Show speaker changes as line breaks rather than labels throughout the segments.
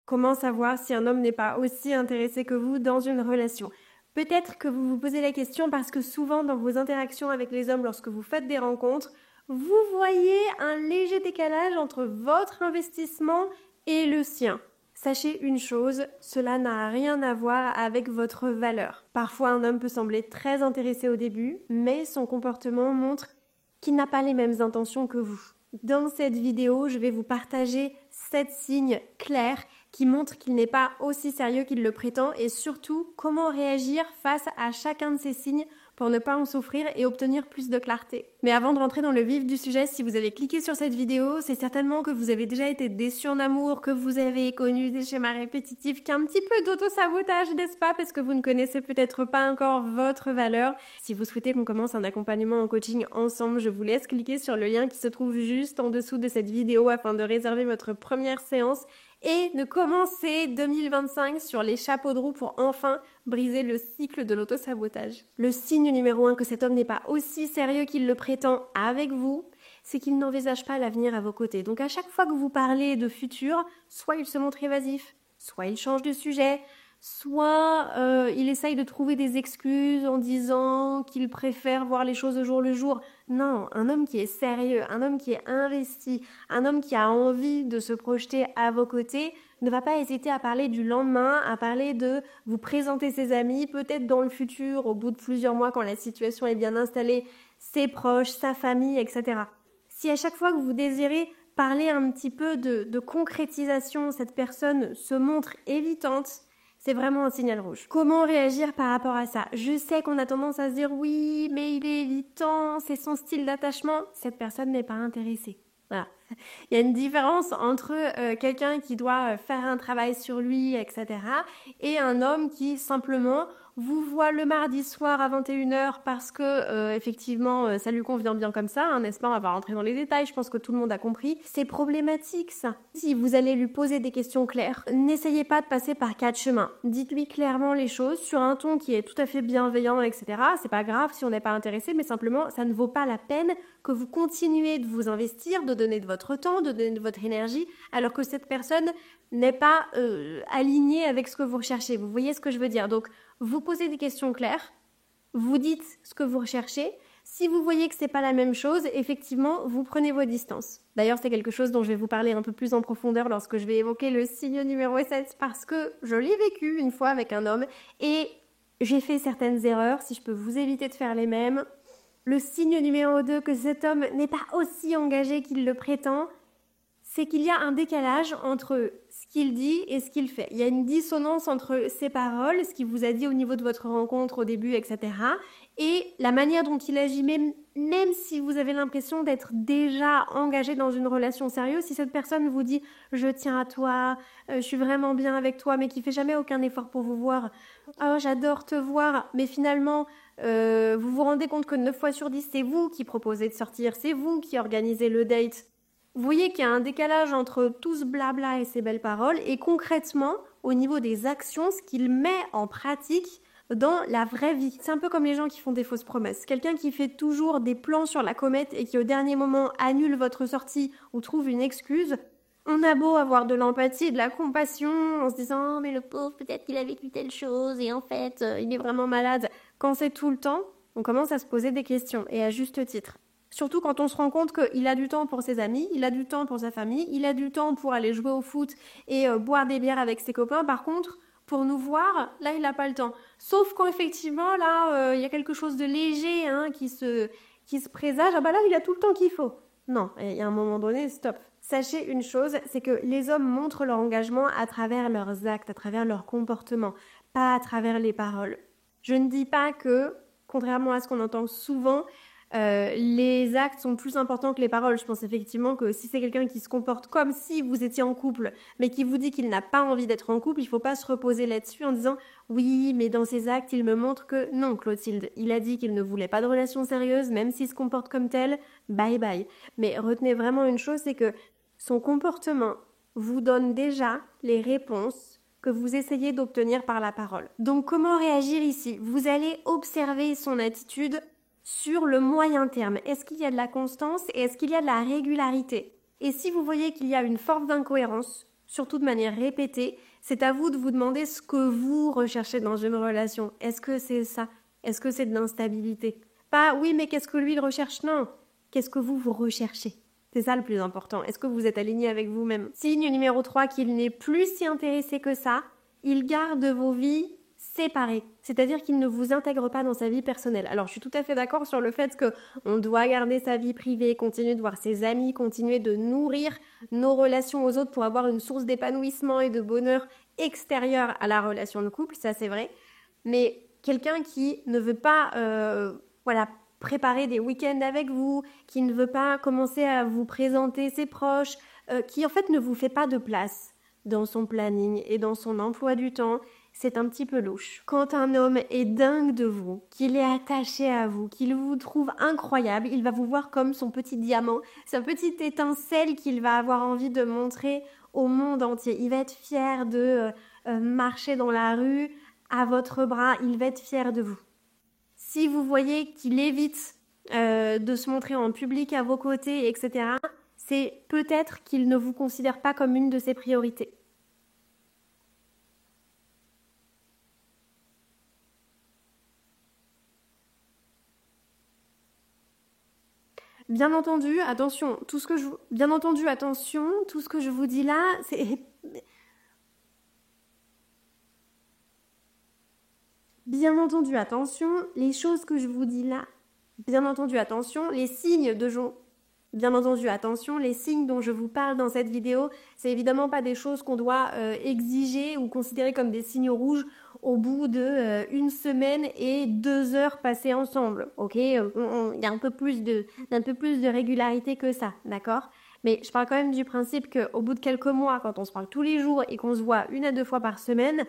Comment savoir si un homme n'est pas aussi intéressé que vous dans une relation? Peut-être que vous vous posez la question parce que souvent dans vos interactions avec les hommes lorsque vous faites des rencontres, vous voyez un léger décalage entre votre investissement et le sien. Sachez une chose, cela n'a rien à voir avec votre valeur. Parfois un homme peut sembler très intéressé au début, mais son comportement montre qu'il n'a pas les mêmes intentions que vous. Dans cette vidéo, je vais vous partager 7 signes clairs qui montrent qu'il n'est pas aussi sérieux qu'il le prétend et surtout comment réagir face à chacun de ces signes pour ne pas en souffrir et obtenir plus de clarté. Mais avant de rentrer dans le vif du sujet, si vous avez cliqué sur cette vidéo, c'est certainement que vous avez déjà été déçu en amour, que vous avez connu des schémas répétitifs, qu'un petit peu d'auto-sabotage, n'est-ce pas? Parce que vous ne connaissez peut-être pas encore votre valeur. Si vous souhaitez qu'on commence un accompagnement en coaching ensemble, je vous laisse cliquer sur le lien qui se trouve juste en dessous de cette vidéo afin de réserver votre première séance et de commencer 2025 sur les chapeaux de roue pour enfin briser le cycle de l'auto-sabotage. Le signe numéro 1 que cet homme n'est pas aussi sérieux qu'il le prétend avec vous, c'est qu'il n'envisage pas l'avenir à vos côtés. Donc à chaque fois que vous parlez de futur, soit il se montre évasif, soit il change de sujet, soit il essaye de trouver des excuses en disant qu'il préfère voir les choses au jour le jour. Non, un homme qui est sérieux, un homme qui est investi, un homme qui a envie de se projeter à vos côtés ne va pas hésiter à parler du lendemain, à parler de vous présenter ses amis, peut-être dans le futur, au bout de plusieurs mois quand la situation est bien installée, ses proches, sa famille, etc. Si à chaque fois que vous désirez parler un petit peu de concrétisation, cette personne se montre évitante, c'est vraiment un signal rouge. Comment réagir par rapport à ça? Je sais qu'on a tendance à se dire oui, mais il est évitant, c'est son style d'attachement. Cette personne n'est pas intéressée. Voilà. Il y a une différence entre quelqu'un qui doit faire un travail sur lui, etc. et un homme qui simplement vous voit le mardi soir à 21h parce que effectivement ça lui convient bien comme ça, hein, n'est-ce pas? On va rentrer dans les détails, je pense que tout le monde a compris. C'est problématique ça. Si vous allez lui poser des questions claires, n'essayez pas de passer par 4 chemins. Dites-lui clairement les choses sur un ton qui est tout à fait bienveillant, etc. C'est pas grave si on n'est pas intéressé, mais simplement ça ne vaut pas la peine que vous continuez de vous investir, de donner de votre temps, de donner de votre énergie, alors que cette personne n'est pas alignée avec ce que vous recherchez. Vous voyez ce que je veux dire? Donc, vous posez des questions claires, vous dites ce que vous recherchez. Si vous voyez que c'est pas la même chose, effectivement, vous prenez vos distances. D'ailleurs, c'est quelque chose dont je vais vous parler un peu plus en profondeur lorsque je vais évoquer le signe numéro 7, parce que je l'ai vécu une fois avec un homme et j'ai fait certaines erreurs. Si je peux vous éviter de faire les mêmes. Le signe numéro 2 que cet homme n'est pas aussi engagé qu'il le prétend, c'est qu'il y a un décalage entre ce qu'il dit et ce qu'il fait. Il y a une dissonance entre ses paroles, ce qu'il vous a dit au niveau de votre rencontre au début, etc. et la manière dont il agit, même si vous avez l'impression d'être déjà engagé dans une relation sérieuse, si cette personne vous dit « je tiens à toi, je suis vraiment bien avec toi », mais qui fait jamais aucun effort pour vous voir, « oh j'adore te voir », mais finalement vous vous rendez compte que 9 fois sur 10, c'est vous qui proposez de sortir, c'est vous qui organisez le date. Vous voyez qu'il y a un décalage entre tout ce blabla et ces belles paroles et concrètement, au niveau des actions, ce qu'il met en pratique dans la vraie vie. C'est un peu comme les gens qui font des fausses promesses. Quelqu'un qui fait toujours des plans sur la comète et qui au dernier moment annule votre sortie ou trouve une excuse, on a beau avoir de l'empathie et de la compassion en se disant « mais le pauvre, peut-être qu'il a vécu telle chose et en fait, il est vraiment malade ». Quand c'est tout le temps, on commence à se poser des questions et à juste titre. Surtout quand on se rend compte qu'il a du temps pour ses amis, il a du temps pour sa famille, il a du temps pour aller jouer au foot et boire des bières avec ses copains. Par contre, pour nous voir, là, il n'a pas le temps. Sauf quand effectivement, là, il y a quelque chose de léger qui se présage. Ah bah là, il a tout le temps qu'il faut. Non, il y a un moment donné, stop. Sachez une chose, c'est que les hommes montrent leur engagement à travers leurs actes, à travers leur comportement, pas à travers les paroles. Je ne dis pas que, contrairement à ce qu'on entend souvent, les actes sont plus importants que les paroles. Je pense effectivement que si c'est quelqu'un qui se comporte comme si vous étiez en couple, mais qui vous dit qu'il n'a pas envie d'être en couple, il ne faut pas se reposer là-dessus en disant « oui, mais dans ses actes, il me montre que… » Non, Clotilde, il a dit qu'il ne voulait pas de relation sérieuse, même s'il se comporte comme tel, bye bye. Mais retenez vraiment une chose, c'est que son comportement vous donne déjà les réponses que vous essayez d'obtenir par la parole. Donc comment réagir ici? Vous allez observer son attitude sur le moyen terme. Est-ce qu'il y a de la constance et est-ce qu'il y a de la régularité? Et si vous voyez qu'il y a une forme d'incohérence, surtout de manière répétée, c'est à vous de vous demander ce que vous recherchez dans une relation. Est-ce que c'est ça? Est-ce que c'est de l'instabilité? Pas oui, mais qu'est-ce que lui il recherche? Non. Qu'est-ce que vous recherchez? C'est ça le plus important. Est-ce que vous êtes aligné avec vous-même? Signe numéro 3, qu'il n'est plus si intéressé que ça, il garde vos vies séparées. C'est-à-dire qu'il ne vous intègre pas dans sa vie personnelle. Alors, je suis tout à fait d'accord sur le fait qu'on doit garder sa vie privée, continuer de voir ses amis, continuer de nourrir nos relations aux autres pour avoir une source d'épanouissement et de bonheur extérieure à la relation de couple, ça c'est vrai. Mais quelqu'un qui ne veut pas préparer des week-ends avec vous, qui ne veut pas commencer à vous présenter ses proches, qui en fait ne vous fait pas de place dans son planning et dans son emploi du temps, c'est un petit peu louche. Quand un homme est dingue de vous, qu'il est attaché à vous, qu'il vous trouve incroyable, il va vous voir comme son petit diamant, sa petite étincelle qu'il va avoir envie de montrer au monde entier. Il va être fier de marcher dans la rue à votre bras, il va être fier de vous. Si vous voyez qu'il évite de se montrer en public à vos côtés, etc., c'est peut-être qu'il ne vous considère pas comme une de ses priorités. Bien entendu, attention, tout ce que je vous dis là, c'est bien entendu, attention, les choses que je vous dis là, bien entendu, attention, bien entendu, attention, les signes dont je vous parle dans cette vidéo, c'est évidemment pas des choses qu'on doit exiger ou considérer comme des signaux rouges au bout de une semaine et 2 heures passées ensemble, ok? Il y a un peu plus de régularité que ça, d'accord? Mais je parle quand même du principe qu'au bout de quelques mois, quand on se parle tous les jours et qu'on se voit 1 à 2 fois par semaine,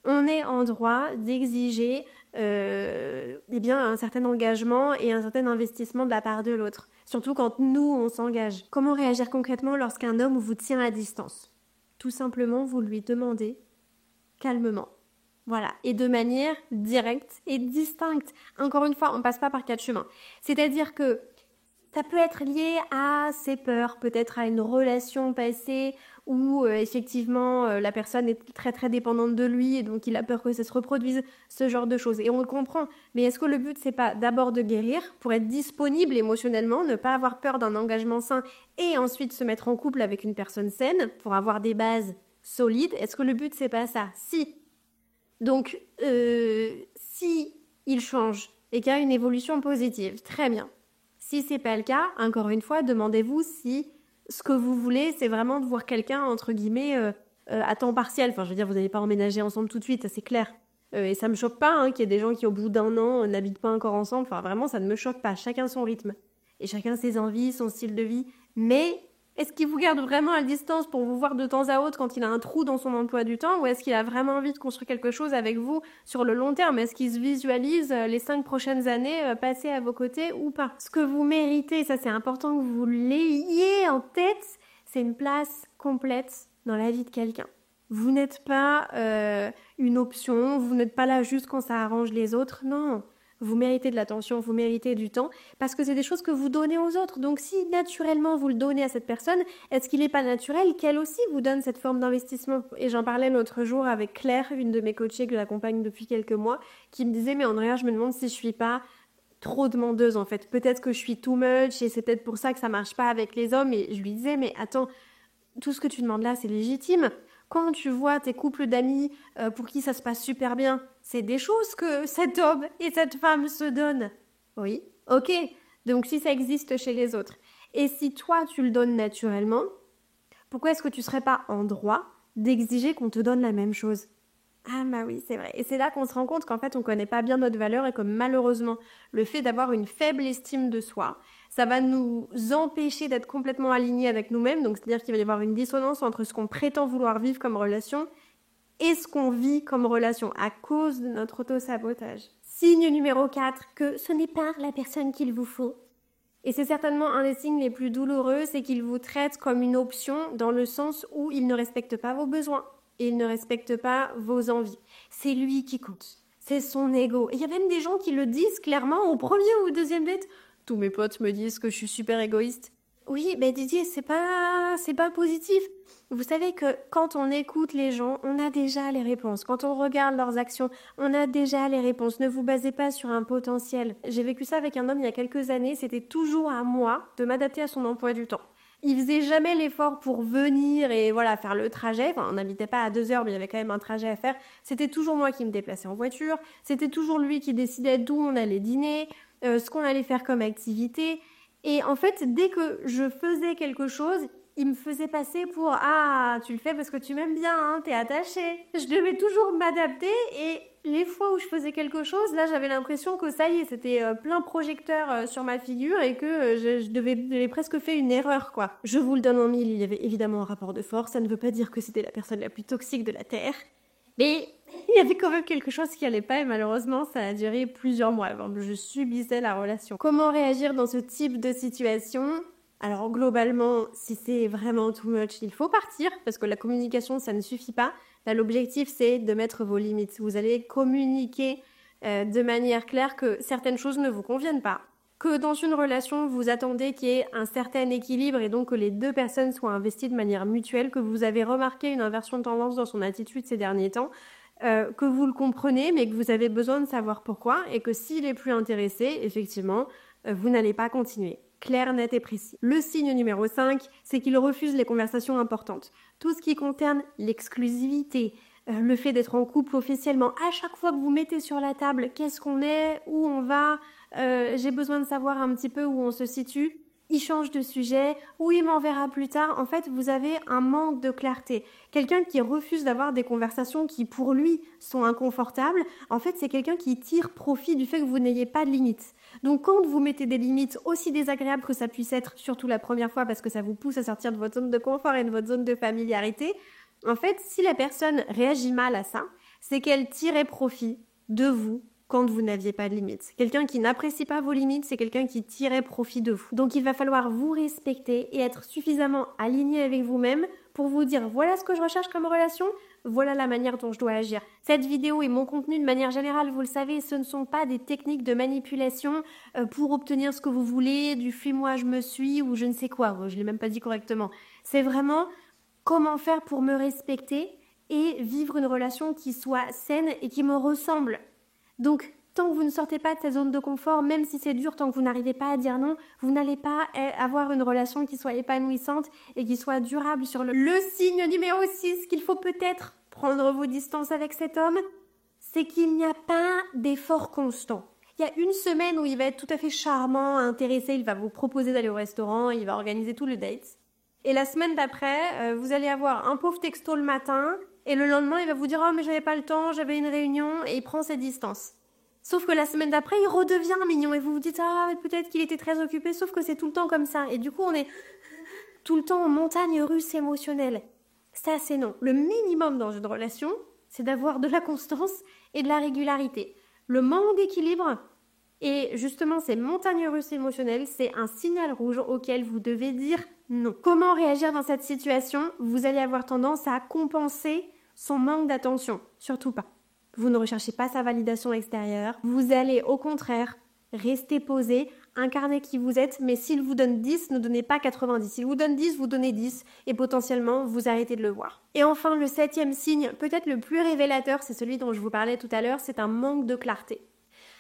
on est en droit d'exiger un certain engagement et un certain investissement de la part de l'autre. Surtout quand nous, on s'engage. Comment réagir concrètement lorsqu'un homme vous tient à distance? Tout simplement, vous lui demandez calmement. Voilà, et de manière directe et distincte. Encore une fois, on ne passe pas par 4 chemins. C'est-à-dire que ça peut être lié à ses peurs, peut-être à une relation passée où effectivement la personne est très très dépendante de lui et donc il a peur que ça se reproduise, ce genre de choses. Et on le comprend. Mais est-ce que le but c'est pas d'abord de guérir pour être disponible émotionnellement, ne pas avoir peur d'un engagement sain et ensuite se mettre en couple avec une personne saine pour avoir des bases solides? Est-ce que le but c'est pas ça? Si. Donc si il change et qu'il y a une évolution positive, très bien. Si c'est pas le cas, encore une fois, demandez-vous si ce que vous voulez, c'est vraiment de voir quelqu'un, entre guillemets, à temps partiel. Enfin, je veux dire, vous n'allez pas emménager ensemble tout de suite, ça c'est clair. Et ça me choque pas qu'il y ait des gens qui, au bout d'1 an, n'habitent pas encore ensemble. Enfin, vraiment, ça ne me choque pas. Chacun son rythme. Et chacun ses envies, son style de vie. Mais est-ce qu'il vous garde vraiment à distance pour vous voir de temps à autre quand il a un trou dans son emploi du temps? Ou est-ce qu'il a vraiment envie de construire quelque chose avec vous sur le long terme? Est-ce qu'il se visualise les 5 prochaines années passer à vos côtés ou pas? Ce que vous méritez, ça c'est important que vous l'ayez en tête, c'est une place complète dans la vie de quelqu'un. Vous n'êtes pas une option, vous n'êtes pas là juste quand ça arrange les autres, non. Vous méritez de l'attention, vous méritez du temps, parce que c'est des choses que vous donnez aux autres. Donc si naturellement vous le donnez à cette personne, est-ce qu'il n'est pas naturel qu'elle aussi vous donne cette forme d'investissement? Et j'en parlais l'autre jour avec Claire, une de mes coachées que j'accompagne depuis quelques mois, qui me disait « Mais Andrea, je me demande si je suis pas trop demandeuse en fait. Peut-être que je suis too much et c'est peut-être pour ça que ça marche pas avec les hommes. » Et je lui disais « Mais attends, tout ce que tu demandes là, c'est légitime. Quand tu vois tes couples d'amis pour qui ça se passe super bien, c'est des choses que cet homme et cette femme se donnent. Oui, ok. Donc si ça existe chez les autres, et si toi tu le donnes naturellement, pourquoi est-ce que tu serais pas en droit d'exiger qu'on te donne la même chose? Ah bah oui, c'est vrai. Et c'est là qu'on se rend compte qu'en fait on connaît pas bien notre valeur et que malheureusement le fait d'avoir une faible estime de soi, ça va nous empêcher d'être complètement alignés avec nous-mêmes. Donc c'est-à-dire qu'il va y avoir une dissonance entre ce qu'on prétend vouloir vivre comme relation et ce qu'on vit comme relation à cause de notre auto-sabotage. Signe numéro 4, que ce n'est pas la personne qu'il vous faut. Et c'est certainement un des signes les plus douloureux, c'est qu'il vous traite comme une option dans le sens où il ne respecte pas vos besoins et il ne respecte pas vos envies. C'est lui qui compte. C'est son ego. Et il y a même des gens qui le disent clairement au premier ou au deuxième date. Tous mes potes me disent que je suis super égoïste. Oui, mais Didier, c'est pas positif. Vous savez que quand on écoute les gens, on a déjà les réponses. Quand on regarde leurs actions, on a déjà les réponses. Ne vous basez pas sur un potentiel. J'ai vécu ça avec un homme il y a quelques années. C'était toujours à moi de m'adapter à son emploi du temps. Il faisait jamais l'effort pour venir et voilà faire le trajet. Enfin, on n'habitait pas à 2 heures, mais il y avait quand même un trajet à faire. C'était toujours moi qui me déplaçais en voiture. C'était toujours lui qui décidait d'où on allait dîner, ce qu'on allait faire comme activité. Et en fait, dès que je faisais quelque chose, il me faisait passer pour «Ah, tu le fais parce que tu m'aimes bien, hein, t'es attaché». Je devais toujours m'adapter et les fois où je faisais quelque chose, là, j'avais l'impression que ça y est, c'était plein projecteur sur ma figure et que j'avais presque fait une erreur, quoi. Je vous le donne en mille, il y avait évidemment un rapport de force, ça ne veut pas dire que c'était la personne la plus toxique de la Terre. Mais il y avait quand même quelque chose qui allait pas et malheureusement ça a duré plusieurs mois avant que je subissais la relation. Comment réagir dans ce type de situation? Alors globalement, si c'est vraiment too much, il faut partir parce que la communication ça ne suffit pas. Là l'objectif c'est de mettre vos limites. Vous allez communiquer de manière claire que certaines choses ne vous conviennent pas. Que dans une relation, vous attendez qu'il y ait un certain équilibre et donc que les deux personnes soient investies de manière mutuelle, que vous avez remarqué une inversion de tendance dans son attitude ces derniers temps, que vous le comprenez, mais que vous avez besoin de savoir pourquoi, et que s'il est plus intéressé, effectivement, vous n'allez pas continuer. Clair, net et précis. Le signe numéro 5, c'est qu'il refuse les conversations importantes. Tout ce qui concerne l'exclusivité, le fait d'être en couple officiellement, à chaque fois que vous mettez sur la table qu'est-ce qu'on est, où on va, j'ai besoin de savoir un petit peu où on se situe, il change de sujet, ou il m'enverra plus tard. En fait, vous avez un manque de clarté. Quelqu'un qui refuse d'avoir des conversations qui, pour lui, sont inconfortables, en fait, c'est quelqu'un qui tire profit du fait que vous n'ayez pas de limites. Donc, quand vous mettez des limites, aussi désagréables que ça puisse être, surtout la première fois, parce que ça vous pousse à sortir de votre zone de confort et de votre zone de familiarité, en fait, si la personne réagit mal à ça, c'est qu'elle tirait profit de vous quand vous n'aviez pas de limites. Quelqu'un qui n'apprécie pas vos limites, c'est quelqu'un qui tirait profit de vous. Donc il va falloir vous respecter et être suffisamment aligné avec vous-même pour vous dire voilà ce que je recherche comme relation, voilà la manière dont je dois agir. Cette vidéo et mon contenu de manière générale, vous le savez, ce ne sont pas des techniques de manipulation pour obtenir ce que vous voulez, du fuis-moi je me suis ou je ne sais quoi. Je ne l'ai même pas dit correctement. C'est vraiment comment faire pour me respecter et vivre une relation qui soit saine et qui me ressemble. Donc, tant que vous ne sortez pas de cette zone de confort, même si c'est dur, tant que vous n'arrivez pas à dire non, vous n'allez pas avoir une relation qui soit épanouissante et qui soit durable sur le signe numéro 6 qu'il faut peut-être prendre vos distances avec cet homme, c'est qu'il n'y a pas d'effort constant. Il y a une semaine où il va être tout à fait charmant, intéressé, il va vous proposer d'aller au restaurant, il va organiser tout le date. Et la semaine d'après, vous allez avoir un pauvre texto le matin, et le lendemain, il va vous dire « Oh, mais j'avais pas le temps, j'avais une réunion », et il prend ses distances. Sauf que la semaine d'après, il redevient mignon, et vous vous dites « Ah, peut-être qu'il était très occupé », sauf que c'est tout le temps comme ça. Et du coup, on est tout le temps en montagne russe émotionnelle. Ça, c'est non. Le minimum dans une relation, c'est d'avoir de la constance et de la régularité. Le manque d'équilibre, et justement, ces montagnes russes émotionnelles, c'est un signal rouge auquel vous devez dire non. Comment réagir dans cette situation? Vous allez avoir tendance à compenser son manque d'attention. Surtout pas. Vous ne recherchez pas sa validation extérieure. Vous allez au contraire rester posé, incarner qui vous êtes, mais s'il vous donne 10, ne donnez pas 90. S'il vous donne 10, vous donnez 10 et potentiellement vous arrêtez de le voir. Et enfin, le 7e signe, peut-être le plus révélateur, c'est celui dont je vous parlais tout à l'heure, c'est un manque de clarté.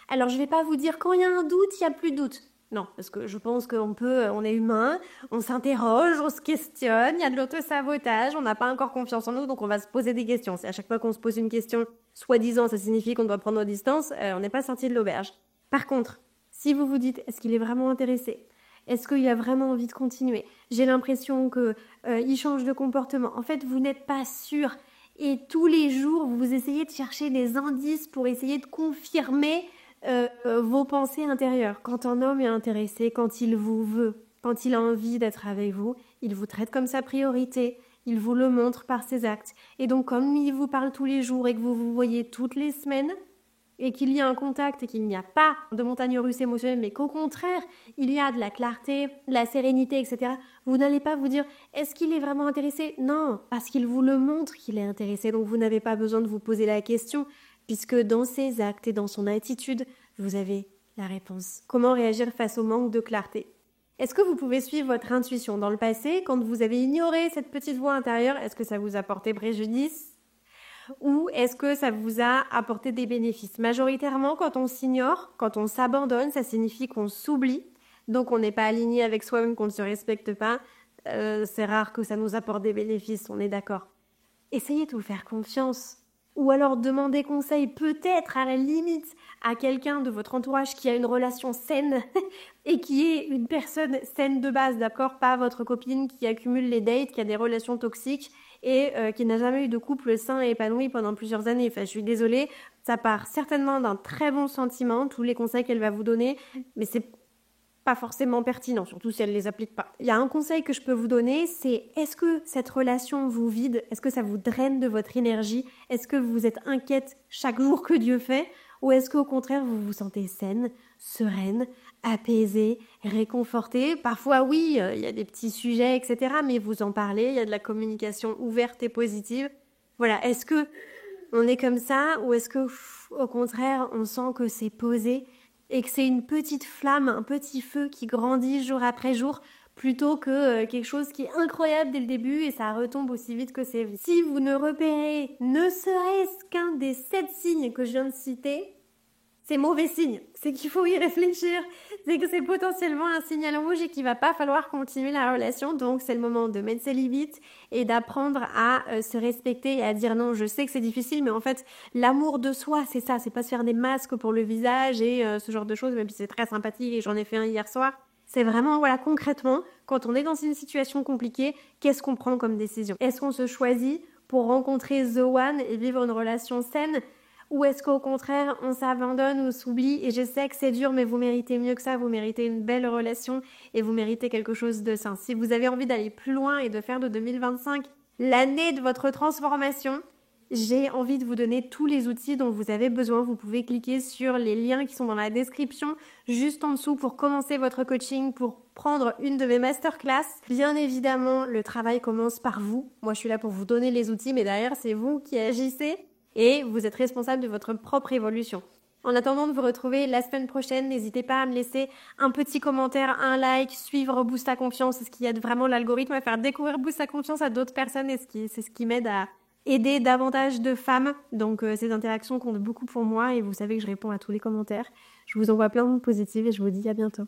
Alors je vais pas vous dire quand il y a un doute, il y a plus de doute. Non, parce que je pense on est humain, on s'interroge, on se questionne, il y a de l'auto-sabotage, on n'a pas encore confiance en nous, donc on va se poser des questions. C'est à chaque fois qu'on se pose une question, soi-disant, ça signifie qu'on doit prendre nos distances, on n'est pas sorti de l'auberge. Par contre, si vous vous dites, est-ce qu'il est vraiment intéressé? Est-ce qu'il a vraiment envie de continuer? J'ai l'impression qu'il change de comportement. En fait, vous n'êtes pas sûr. Et tous les jours, vous essayez de chercher des indices pour essayer de confirmer vos pensées intérieures. Quand un homme est intéressé, quand il vous veut, quand il a envie d'être avec vous, il vous traite comme sa priorité, il vous le montre par ses actes. Et donc, comme il vous parle tous les jours et que vous vous voyez toutes les semaines, et qu'il y a un contact et qu'il n'y a pas de montagne russe émotionnelle, mais qu'au contraire, il y a de la clarté, de la sérénité, etc., vous n'allez pas vous dire « est-ce qu'il est vraiment intéressé ?» Non, parce qu'il vous le montre qu'il est intéressé, donc vous n'avez pas besoin de vous poser la question, puisque dans ses actes et dans son attitude, vous avez la réponse. Comment réagir face au manque de clarté? Est-ce que vous pouvez suivre votre intuition dans le passé, quand vous avez ignoré cette petite voix intérieure, est-ce que ça vous a porté préjudice ou est-ce que ça vous a apporté des bénéfices? Majoritairement, quand on s'ignore, quand on s'abandonne, ça signifie qu'on s'oublie, donc on n'est pas aligné avec soi-même, qu'on ne se respecte pas. C'est rare que ça nous apporte des bénéfices, on est d'accord. Essayez de vous faire confiance. Ou alors demandez conseil, peut-être à la limite, à quelqu'un de votre entourage qui a une relation saine et qui est une personne saine de base, d'accord? Pas votre copine qui accumule les dates, qui a des relations toxiques et qui n'a jamais eu de couple sain et épanoui pendant plusieurs années. Enfin, je suis désolée, ça part certainement d'un très bon sentiment, tous les conseils qu'elle va vous donner, mais c'est pas forcément pertinent, surtout si elle les applique pas. Il y a un conseil que je peux vous donner, c'est est-ce que cette relation vous vide? Est-ce que ça vous draine de votre énergie? Est-ce que vous êtes inquiète chaque jour que Dieu fait? Ou est-ce qu'au contraire, vous vous sentez saine, sereine, apaisée, réconfortée? Parfois, oui, il y a des petits sujets, etc., mais vous en parlez, il y a de la communication ouverte et positive. Voilà, est-ce que on est comme ça ou est-ce que, au contraire, on sent que c'est posé et que c'est une petite flamme, un petit feu qui grandit jour après jour plutôt que quelque chose qui est incroyable dès le début et ça retombe aussi vite que c'est vite. Si vous ne repérez ne serait-ce qu'un des 7 signes que je viens de citer, c'est mauvais signe. C'est qu'il faut y réfléchir. C'est que c'est potentiellement un signal rouge et qu'il va pas falloir continuer la relation. Donc, c'est le moment de mettre ses limites et d'apprendre à se respecter et à dire non. Je sais que c'est difficile, mais en fait, l'amour de soi, c'est ça. C'est pas se faire des masques pour le visage et ce genre de choses, même si c'est très sympathique et j'en ai fait un hier soir. C'est vraiment, voilà, concrètement, quand on est dans une situation compliquée, qu'est-ce qu'on prend comme décision? Est-ce qu'on se choisit pour rencontrer The One et vivre une relation saine? Ou est-ce qu'au contraire, on s'abandonne ou s'oublie? Et je sais que c'est dur, mais vous méritez mieux que ça. Vous méritez une belle relation et vous méritez quelque chose de sain. Si vous avez envie d'aller plus loin et de faire de 2025 l'année de votre transformation, j'ai envie de vous donner tous les outils dont vous avez besoin. Vous pouvez cliquer sur les liens qui sont dans la description juste en dessous pour commencer votre coaching, pour prendre une de mes masterclass. Bien évidemment, le travail commence par vous. Moi, je suis là pour vous donner les outils, mais derrière, c'est vous qui agissez. Et vous êtes responsable de votre propre évolution. En attendant de vous retrouver la semaine prochaine, n'hésitez pas à me laisser un petit commentaire, un like, suivre Boost ta confiance. C'est ce qui aide vraiment l'algorithme à faire découvrir Boost ta confiance à d'autres personnes et c'est ce qui m'aide à aider davantage de femmes. Donc ces interactions comptent beaucoup pour moi et vous savez que je réponds à tous les commentaires. Je vous envoie plein de positifs et je vous dis à bientôt.